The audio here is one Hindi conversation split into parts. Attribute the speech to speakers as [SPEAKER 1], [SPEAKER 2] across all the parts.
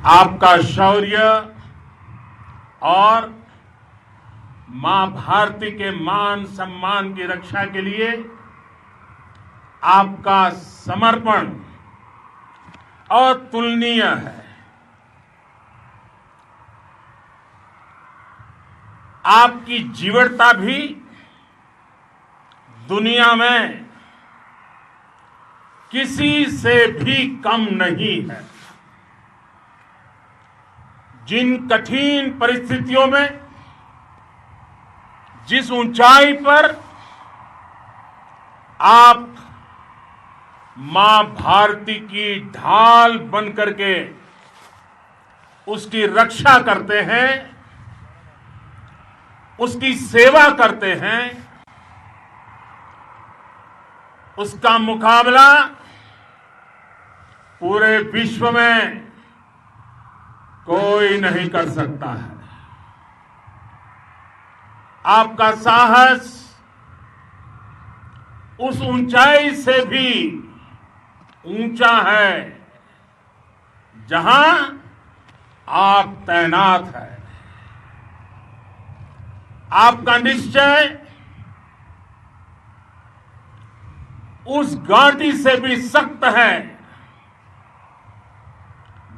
[SPEAKER 1] आपका शौर्य और मां भारती के मान सम्मान की रक्षा के लिए आपका समर्पण अतुलनीय है। आपकी जीवटता भी दुनिया में किसी से भी कम नहीं है। जिन कठिन परिस्थितियों में जिस ऊंचाई पर आप मां भारती की ढाल बन करके उसकी रक्षा करते हैं, उसकी सेवा करते हैं, उसका मुकाबला पूरे विश्व में कोई नहीं कर सकता है। आपका साहस उस ऊंचाई से भी ऊंचा है जहां आप तैनात हैं। आपका निश्चय उस घाटी से भी सख्त है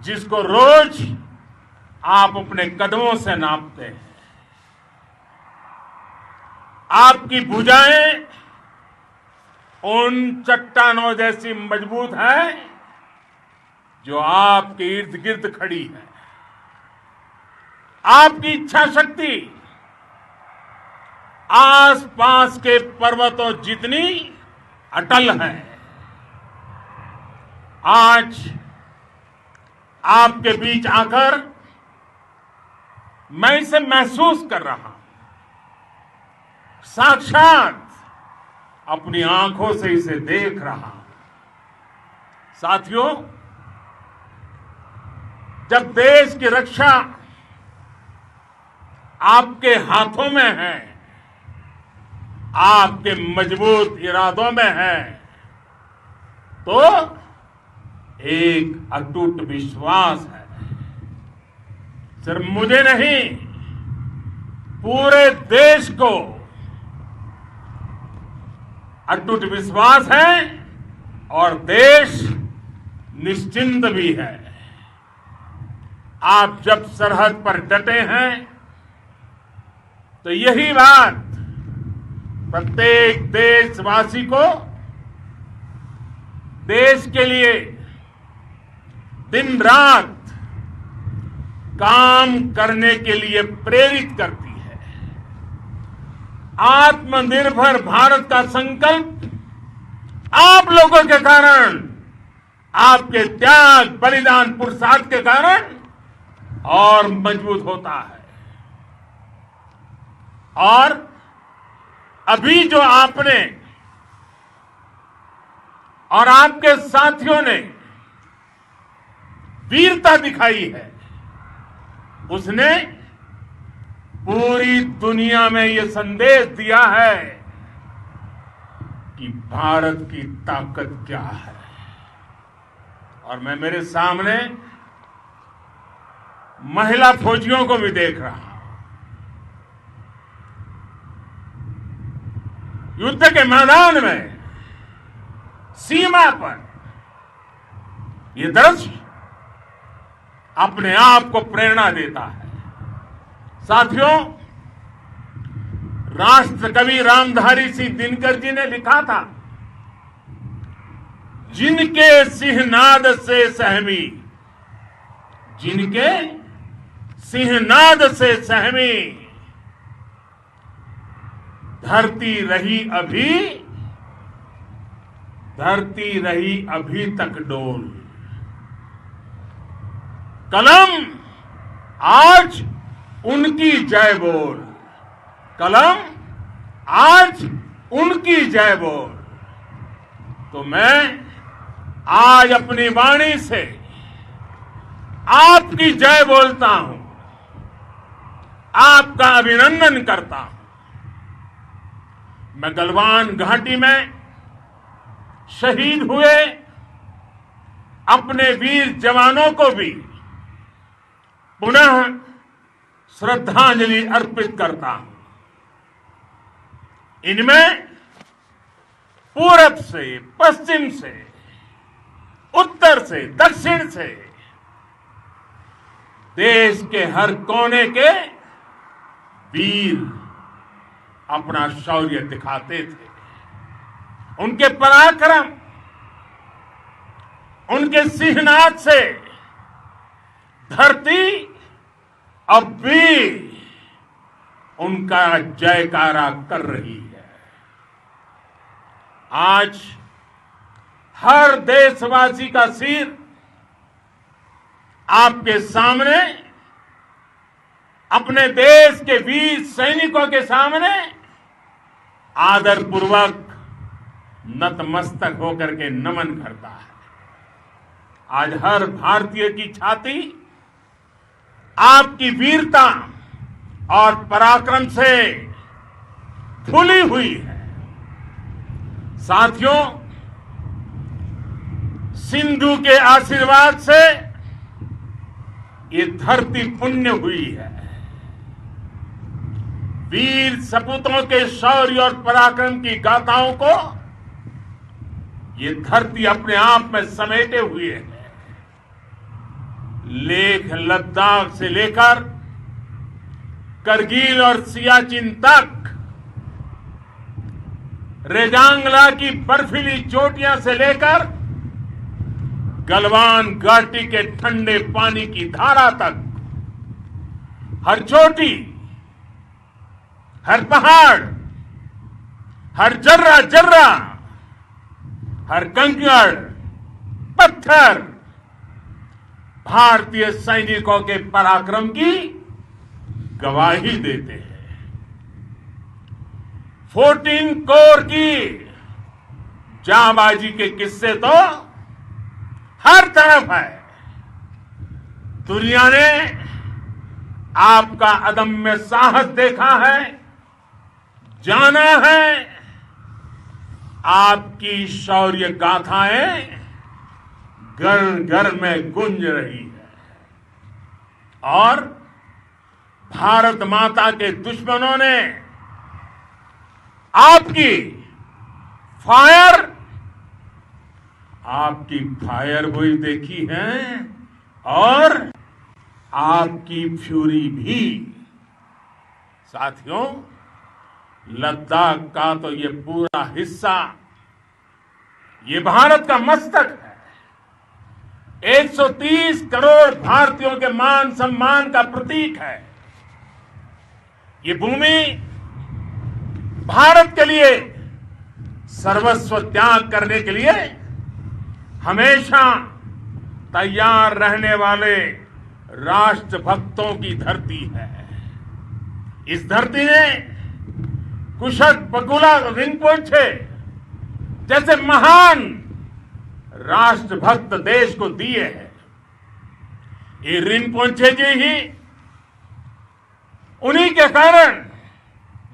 [SPEAKER 1] जिसको रोज आप अपने कदमों से नापते हैं। आपकी भुजाएं उन चट्टानों जैसी मजबूत है जो आपके इर्द गिर्द खड़ी है। आपकी इच्छा शक्ति आसपास के पर्वतों जितनी अटल है। आज आपके बीच आकर मैं इसे महसूस कर रहा हूं, साक्षात अपनी आंखों से इसे देख रहा हूं। साथियों, जब देश की रक्षा आपके हाथों में है, आपके मजबूत इरादों में है, तो एक अटूट विश्वास है। सिर्फ मुझे नहीं, पूरे देश को अटूट विश्वास है और देश निश्चिंत भी है। आप जब सरहद पर डटे हैं तो यही बात प्रत्येक देशवासी को देश के लिए दिन रात काम करने के लिए प्रेरित करती है। आत्मनिर्भर भारत का संकल्प आप लोगों के कारण, आपके त्याग बलिदान पुरुषार्थ के कारण और मजबूत होता है। और अभी जो आपने और आपके साथियों ने वीरता दिखाई है, उसने पूरी दुनिया में यह संदेश दिया है कि भारत की ताकत क्या है। और मैं मेरे सामने महिला फौजियों को भी देख रहा हूं। युद्ध के मैदान में, सीमा पर यह दृश्य अपने आप को प्रेरणा देता है। साथियों, राष्ट्र कवि रामधारी सिंह दिनकर जी ने लिखा था, जिनके सिंहनाद से सहमी, जिनके सिंहनाद से सहमी धरती रही अभी तक डोल। कलम आज उनकी जय बोल, कलम आज उनकी जय बोल। तो मैं आज अपनी वाणी से आपकी जय बोलता हूं, आपका अभिनंदन करता हूं। मैं गलवान घाटी में शहीद हुए अपने वीर जवानों को भी पुनः श्रद्धांजलि अर्पित करता हूं। इनमें पूरब से, पश्चिम से, उत्तर से, दक्षिण से देश के हर कोने के वीर अपना शौर्य दिखाते थे। उनके पराक्रम, उनके सिंहनाद से धरती अब भी उनका जयकारा कर रही है। आज हर देशवासी का सिर आपके सामने, अपने देश के वीर सैनिकों के सामने आदरपूर्वक नतमस्तक होकर के नमन करता है। आज हर भारतीय की छाती आपकी वीरता और पराक्रम से फूली हुई है। साथियों, सिंधु के आशीर्वाद से ये धरती पुण्य हुई है। वीर सपूतों के शौर्य और पराक्रम की गाथाओं को ये धरती अपने आप में समेटे हुए है। लेह लद्दाख से लेकर करगिल और सियाचिन तक, रेजांगला की बर्फीली चोटियां से लेकर गलवान घाटी के ठंडे पानी की धारा तक, हर चोटी, हर पहाड़, हर जर्रा जर्रा, हर कंकड़ पत्थर भारतीय सैनिकों के पराक्रम की गवाही देते हैं। 14 कोर की जांबाजी के किस्से तो हर तरफ है। दुनिया ने आपका अदम्य साहस देखा है, जाना है। आपकी शौर्य गाथाएं घर घर में गूंज रही है और भारत माता के दुश्मनों ने आपकी फायर हुई देखी है और आपकी फ्यूरी भी। साथियों, लद्दाख का तो ये पूरा हिस्सा ये भारत का मस्तक है। 130 करोड़ भारतीयों के मान सम्मान का प्रतीक है। ये भूमि भारत के लिए सर्वस्व त्याग करने के लिए हमेशा तैयार रहने वाले राष्ट्रभक्तों की धरती है। इस धरती ने कुशक बकुला रिंपोचे जैसे महान राष्ट्रभक्त देश को दिए हैं। ये रिंपोचे जी ही उन्हीं के कारण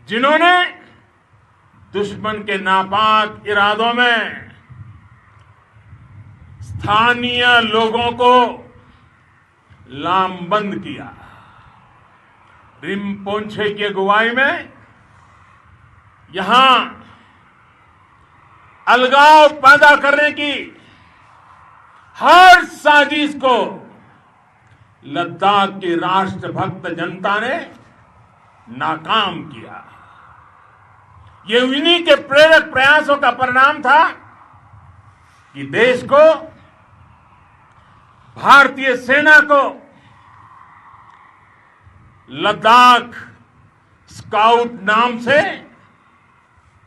[SPEAKER 1] जिन्होंने दुश्मन के नापाक इरादों में स्थानीय लोगों को लामबंद किया। रिंपोचे की अगुवाई में यहां अलगाव पैदा करने की हर साजिश को लद्दाख की राष्ट्रभक्त जनता ने नाकाम किया। ये उन्हीं के प्रेरक प्रयासों का परिणाम था कि देश को, भारतीय सेना को लद्दाख स्काउट नाम से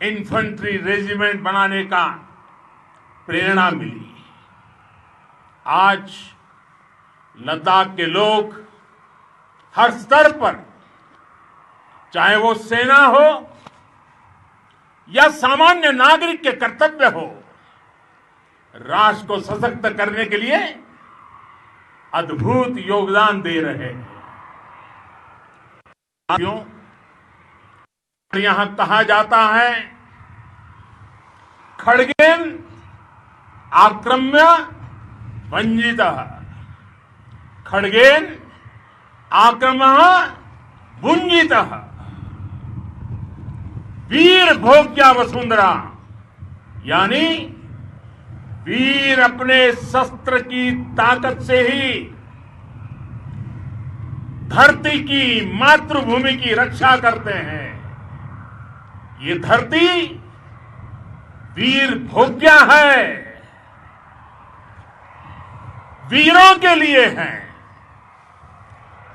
[SPEAKER 1] इन्फेंट्री रेजिमेंट बनाने का प्रेरणा मिली। आज लद्दाख के लोग हर स्तर पर, चाहे वो सेना हो या सामान्य नागरिक के कर्तव्य हो, राष्ट्र को सशक्त करने के लिए अद्भुत योगदान दे रहे हैं। साथियों, यहां कहा जाता है, खड्गेन आक्रम्य भंजितः, खड्गेन आक्रमः भुञ्जीतः वीर भोग्या वसुंधरा, यानी वीर अपने शस्त्र की ताकत से ही धरती की, मातृभूमि की रक्षा करते हैं। ये धरती वीर भोग्या है, वीरों के लिए है।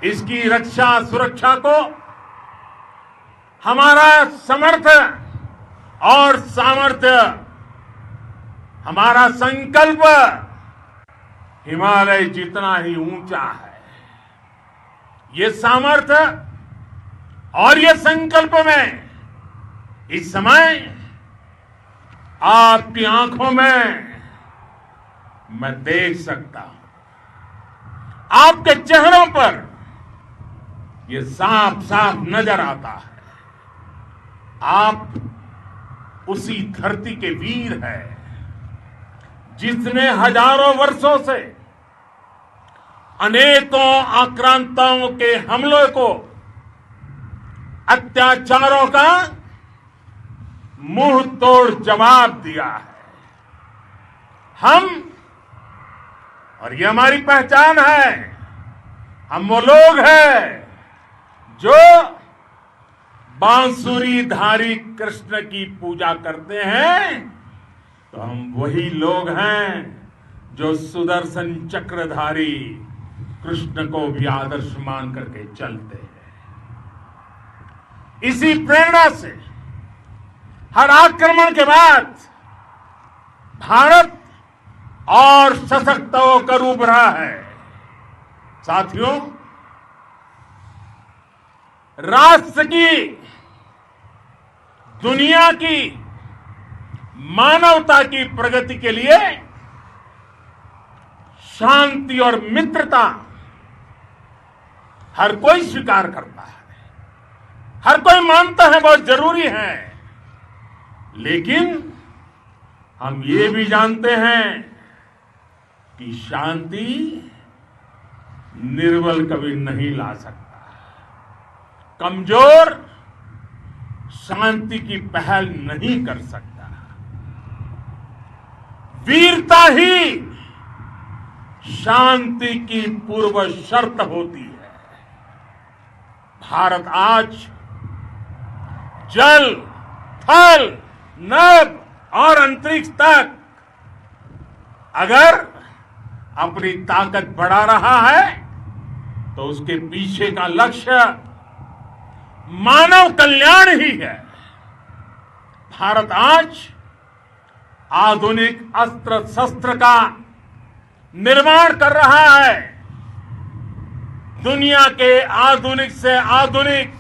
[SPEAKER 1] इसकी रक्षा सुरक्षा को हमारा समर्थ और सामर्थ्य, हमारा संकल्प हिमालय जितना ही ऊंचा है। ये सामर्थ्य और ये संकल्प में इस समय आपकी आंखों में मैं देख सकता हूं। आपके चेहरों पर ये साफ साफ नजर आता है। आप उसी धरती के वीर हैं जिसने हजारों वर्षों से अनेकों आक्रांताओं के हमलों को, अत्याचारों का मुंह तोड़ जवाब दिया है। हम, और ये हमारी पहचान है, हम वो लोग हैं जो बांसुरीधारी कृष्ण की पूजा करते हैं, तो हम वही लोग हैं जो सुदर्शन चक्रधारी कृष्ण को भी आदर्श मान करके चलते हैं। इसी प्रेरणा से हर आक्रमण के बाद भारत और सशक्त होकर उभरा है। साथियों, राष्ट्र की, दुनिया की, मानवता की प्रगति के लिए शांति और मित्रता हर कोई स्वीकार करता है, हर कोई मानता है बहुत जरूरी है। लेकिन हम ये भी जानते हैं कि शांति निर्बल कभी नहीं ला सकता। कमजोर शांति की पहल नहीं कर सकता। वीरता ही शांति की पूर्व शर्त होती है। भारत आज जल, थल, नभ और अंतरिक्ष तक अगर अपनी ताकत बढ़ा रहा है तो उसके पीछे का लक्ष्य मानव कल्याण ही है। भारत आज आधुनिक अस्त्र शस्त्र का निर्माण कर रहा है। दुनिया के आधुनिक से आधुनिक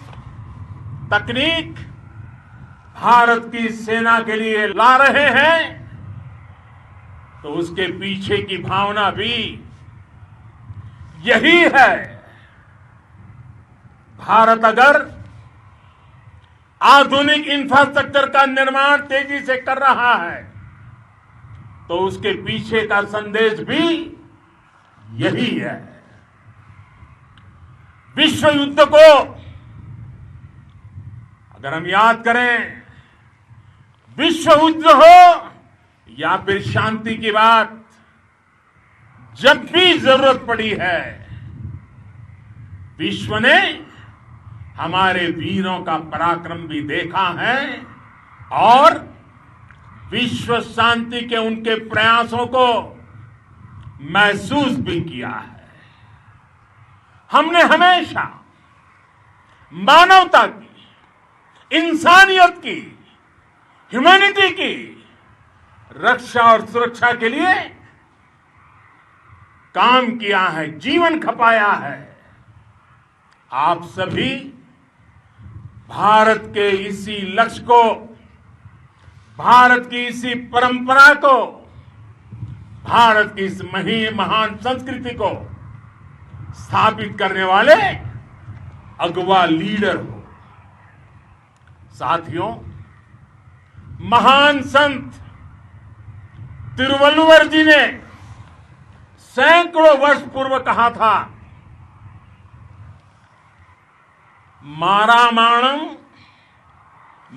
[SPEAKER 1] तकनीक भारत की सेना के लिए ला रहे हैं, तो उसके पीछे की भावना भी यही है। भारत अगर आधुनिक इंफ्रास्ट्रक्चर का निर्माण तेजी से कर रहा है तो उसके पीछे का संदेश भी यही है। विश्व युद्ध को अगर हम याद करें, विश्व युद्ध हो या फिर शांति की बात, जब भी जरूरत पड़ी है विश्व ने हमारे वीरों का पराक्रम भी देखा है और विश्व शांति के उनके प्रयासों को महसूस भी किया है। हमने हमेशा मानवता की, इंसानियत की, ह्यूमैनिटी की रक्षा और सुरक्षा के लिए काम किया है, जीवन खपाया है। आप सभी भारत के इसी लक्ष्य को, भारत की इसी परंपरा को, भारत की इस महान संस्कृति को स्थापित करने वाले अगवा लीडर हो। साथियों, महान संत तिरुवल्लुवर जी ने सैकड़ों वर्ष पूर्व कहा था मारामाणम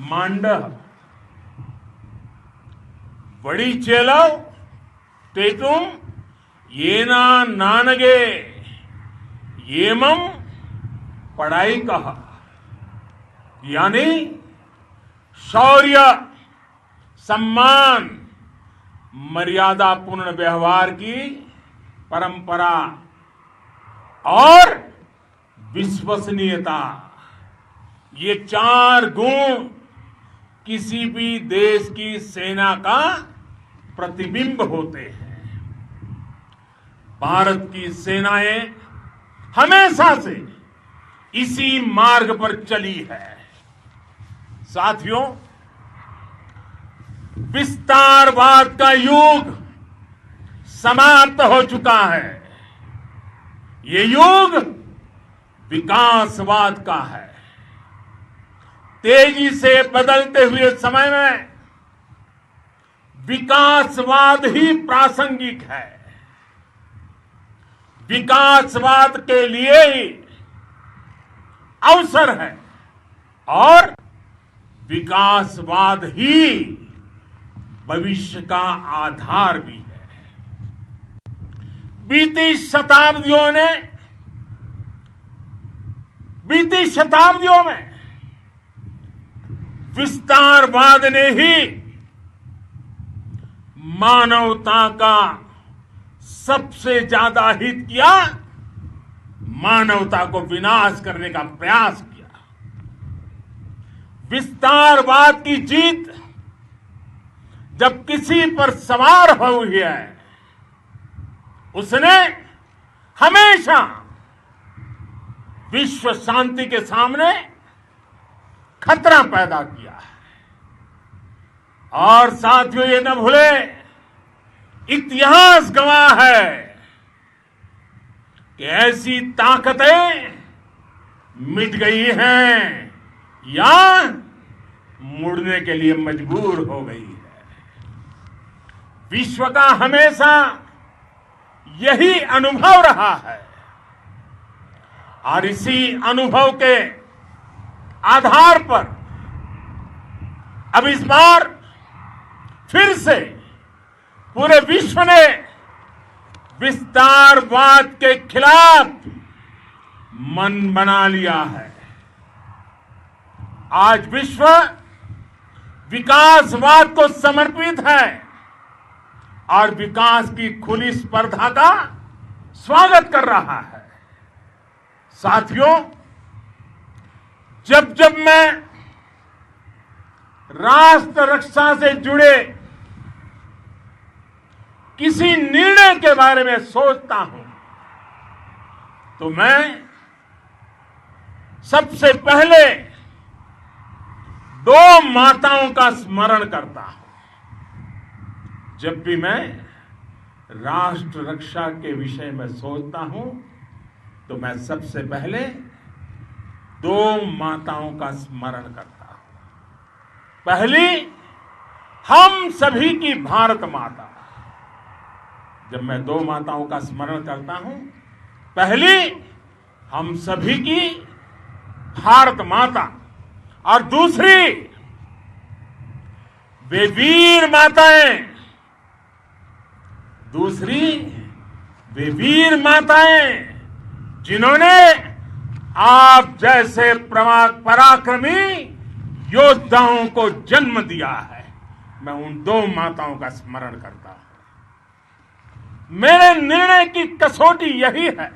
[SPEAKER 1] मांडह वड़ी चेलव तेतुम येना नानगे येमम पढ़ाई कहा, यानी शौर्य, सम्मान, मर्यादापूर्ण व्यवहार की परंपरा और विश्वसनीयता, ये 4 गुण किसी भी देश की सेना का प्रतिबिंब होते हैं। भारत की सेनाएं हमेशा से इसी मार्ग पर चली है। साथियों, विस्तारवाद का युग समाप्त हो चुका है। ये युग विकासवाद का है। तेजी से बदलते हुए समय में विकासवाद ही प्रासंगिक है। विकासवाद के लिए ही अवसर है और विकासवाद ही भविष्य का आधार भी है। बीती शताब्दियों में विस्तारवाद ने ही मानवता का सबसे ज्यादा हित किया, मानवता को विनाश करने का प्रयास किया। विस्तारवाद की जीत जब किसी पर सवार हुई है, उसने हमेशा विश्व शांति के सामने खतरा पैदा किया है। और साथियों, ये न भूले, इतिहास गवाह है कि ऐसी ताकतें मिट गई हैं या मुड़ने के लिए मजबूर हो गई है। विश्व का हमेशा यही अनुभव रहा है और इसी अनुभव के आधार पर अब इस बार फिर से पूरे विश्व ने विस्तारवाद के खिलाफ मन बना लिया है। आज विश्व विकासवाद को समर्पित है और विकास की खुली स्पर्धा का स्वागत कर रहा है। साथियों, जब जब मैं राष्ट्र रक्षा से जुड़े किसी निर्णय के बारे में सोचता हूं तो मैं सबसे पहले 2 माताओं का स्मरण करता हूं। जब भी मैं राष्ट्र रक्षा के विषय में सोचता हूं तो मैं सबसे पहले 2 माताओं का स्मरण करता हूं। पहली, हम सभी की भारत माता। जब मैं 2 माताओं का स्मरण करता हूं, पहली हम सभी की भारत माता और दूसरी वे वीर माताएं, जिन्होंने आप जैसे पराक्रमी योद्धाओं को जन्म दिया है। मैं उन 2 माताओं का स्मरण करता हूं। मेरे निर्णय की कसौटी यही है।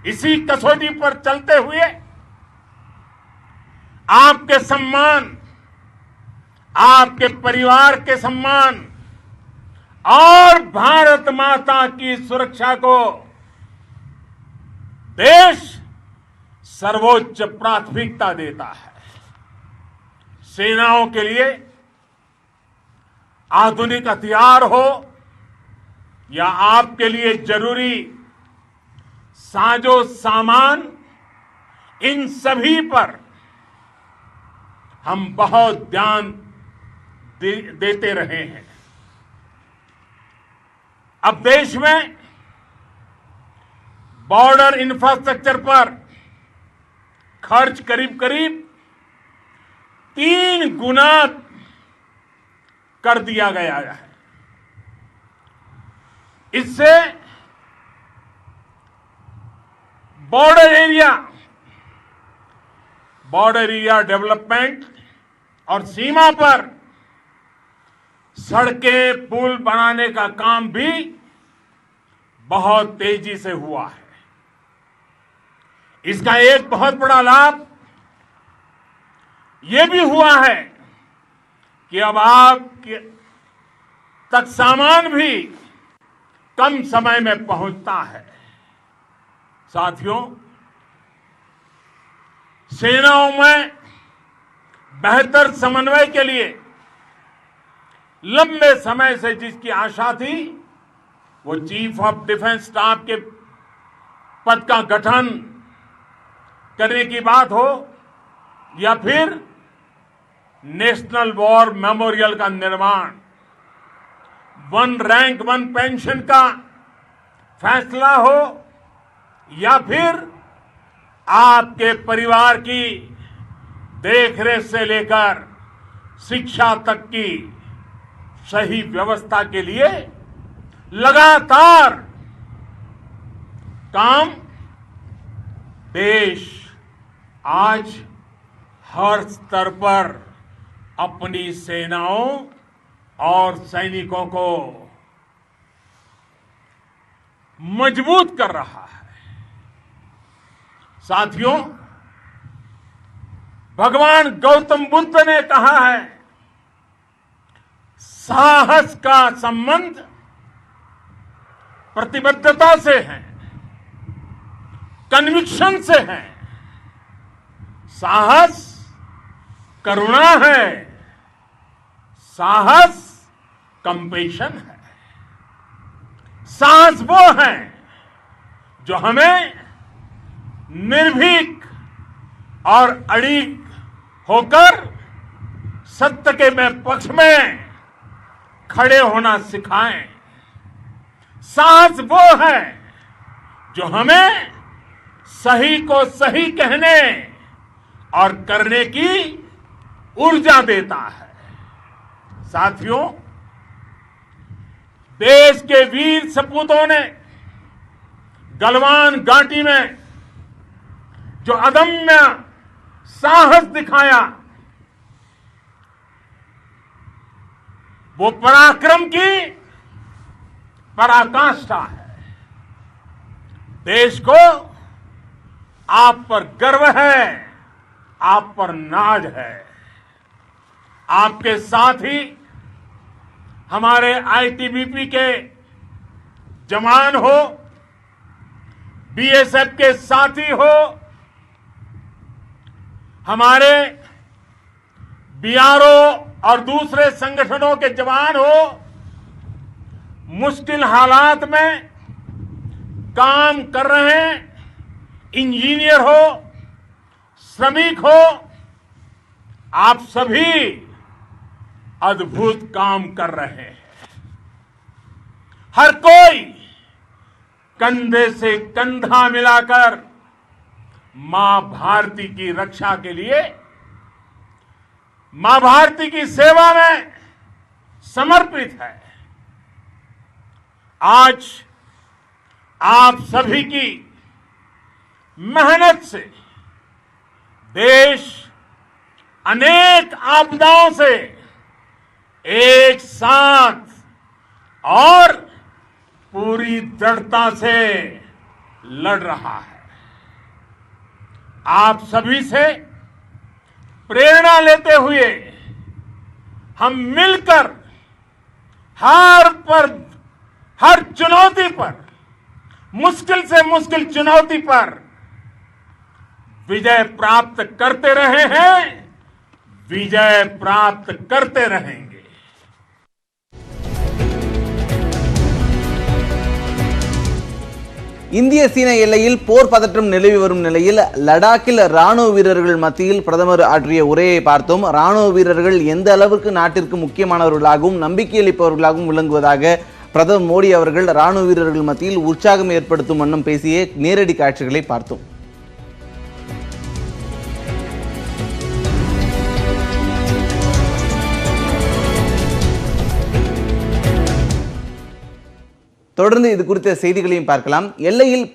[SPEAKER 1] इसी कसौटी पर चलते हुए आपके सम्मान, आपके परिवार के सम्मान और भारत माता की सुरक्षा को देश सर्वोच्च प्राथमिकता देता है। सेनाओं के लिए आधुनिक हथियार हो या आपके लिए जरूरी साजो सामान, इन सभी पर हम बहुत ध्यान देते रहे हैं। अब देश में बॉर्डर इंफ्रास्ट्रक्चर पर खर्च करीब करीब 3 गुना कर दिया गया है। इससे बॉर्डर एरिया डेवलपमेंट और सीमा पर सड़कें पुल बनाने का काम भी बहुत तेजी से हुआ है। इसका एक बहुत बड़ा लाभ यह भी हुआ है कि अब आप तक सामान भी कम समय में पहुंचता है। साथियों, सेनाओं में बेहतर समन्वय के लिए लंबे समय से जिसकी आशा थी, वो चीफ ऑफ डिफेंस स्टाफ के पद का गठन करने की बात हो या फिर नेशनल वॉर मेमोरियल का निर्माण, 1 रैंक 1 पेंशन का फैसला हो या फिर आपके परिवार की देखरेख से लेकर शिक्षा तक की सही व्यवस्था के लिए लगातार काम, देश आज हर स्तर पर अपनी सेनाओं और सैनिकों को मजबूत कर रहा है। साथियों, भगवान गौतम बुद्ध ने कहा है, साहस का संबंध प्रतिबद्धता से है, कन्विक्शन से है। साहस करुणा है, साहस कंपेशन है। साहस वो है जो हमें निर्भीक और अड़िग होकर सत्य के पक्ष में खड़े होना सिखाएं। साहस वो है जो हमें सही को सही कहने और करने की ऊर्जा देता है। साथियों, देश के वीर सपूतों ने गलवान घाटी में जो अदम्य साहस दिखाया, वो पराक्रम की पराकाष्ठा है। देश को आप पर गर्व है, आप पर नाज है। आपके साथ ही हमारे आईटीबीपी के जवान हो, बीएसएफ के साथी हो, हमारे बीआरओ और दूसरे संगठनों के जवान हो, मुश्किल हालात में काम कर रहे हैं, इंजीनियर हो, श्रमिक हो, आप सभी अद्भुत काम कर रहे हैं। हर कोई कंधे से कंधा मिलाकर मां भारती की रक्षा के लिए, मां भारती की सेवा में समर्पित है। आज आप सभी की मेहनत से देश अनेक आपदाओं से एक साथ और पूरी दृढ़ता से लड़ रहा है। आप सभी से प्रेरणा लेते हुए हम मिलकर हर चुनौती पर, मुश्किल से मुश्किल चुनौती पर विजय प्राप्त करते रहे हैं, विजय प्राप्त करते रहेंगे।
[SPEAKER 2] இந்திய சீன எல்லையில் போர் பதற்றம் நிலவி வரும் நிலையில் லடாக்கில் ராணுவ வீரர்கள் மத்தியில் பிரதமர் ஆற்றிய உரையை பார்த்தோம். ராணுவ வீரர்கள் எந்த அளவுக்கு நாட்டிற்கு முக்கியமானவர்களாகவும் நம்பிக்கையளிப்பவர்களாகவும் விளங்குவதாக பிரதமர் மோடி அவர்கள் ராணுவ வீரர்கள் மத்தியில் உற்சாகம் ஏற்படுத்தும் வண்ணம் பேசிய நேரடி காட்சிகளை பார்த்தோம். தொடர்ந்து இது குறித்த செய்திகளையும் பார்க்கலாம். எல்லையில்